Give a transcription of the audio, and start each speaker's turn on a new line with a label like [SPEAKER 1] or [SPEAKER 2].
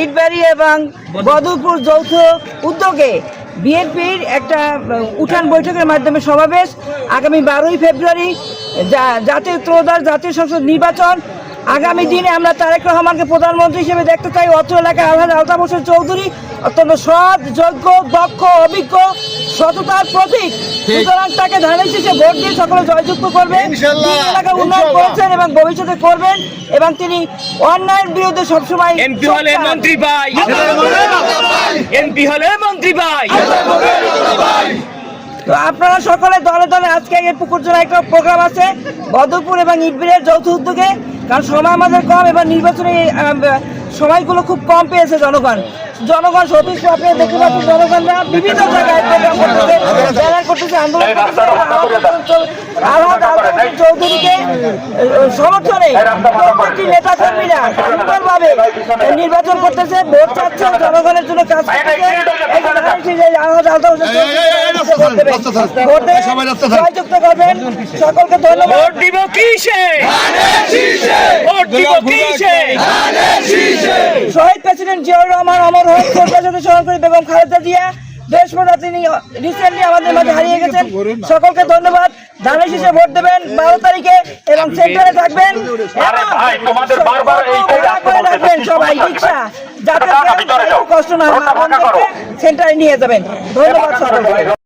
[SPEAKER 1] ইটবাড়ি এবং বদরপুর যৌথ উদ্যোগে বিএনপির একটা উঠান বৈঠকের মাধ্যমে সমাবেশ আগামী 12ই ফেব্রুয়ারি জাতীয় ত্রয়োদশ জাতীয় সংসদ নির্বাচন। আগামী দিনে আমরা তারেক রহমানকে প্রধানমন্ত্রী হিসেবে দেখতে চাই। অত্র এলাকায় আলহাজ আলতাফ হোসেন চৌধুরী অত্যন্ত সৎ, যোগ্য, দক্ষ, অভিজ্ঞ, সততার প্রতীক। সুতরাং তাকে ধানের শীষে ভোট দিয়ে সকলে জয়যুক্ত করবেন। এলাকা উন্নয়ন করেছেন এবং ভবিষ্যতে করবেন এবং তিনি অন্যায়ের বিরুদ্ধে সবসময়
[SPEAKER 2] এমপি হলে মন্ত্রী পাই, এমপি হলে মন্ত্রী পাই।
[SPEAKER 1] তো আপনারা সকলে দলে দলে আজকে এই পুকুরজোড়া একটা প্রোগ্রাম আছে বদরপুর এবং ইটবাড়ির যৌথ উদ্যোগে, কারণ সময় আমাদের কম। এবার নির্বাচনে সময়গুলো খুব কম পেয়েছে জনগণ সতীশ আপনি দেখতে পাচ্ছেন জনগণরা বিভিন্ন জায়গায় প্রোগ্রাম করতেছে, ব্যানার করতেছে, আন্দোলন করতেছে। চৌধুরীকে সমর্থনে প্রত্যেকটি নেতা কর্মীরা সুন্দরভাবে নির্বাচন করতেছে, ভোট চাচ্ছে, জনগণের জন্য কাজ করতেছে। জয়যুক্ত করবেন সকলকে ধন্যবাদ। শহীদ প্রেসিডেন্ট জিয়াউর রহমান অমর হোক, স্মরণ করি বেগম খালেদা জিয়া দেশপ্রদা, তিনি রিসেন্টলি আমাদের মাঝে হারিয়ে গেছেন। সকলকে ধন্যবাদ। ধানের শীষে ভোট দেবেন 12 তারিখে এবং সেন্টারে থাকবেন সবাই রিক্সা, যাতে কষ্ট না হয় সেন্টারে নিয়ে যাবেন। ধন্যবাদ সকলকে।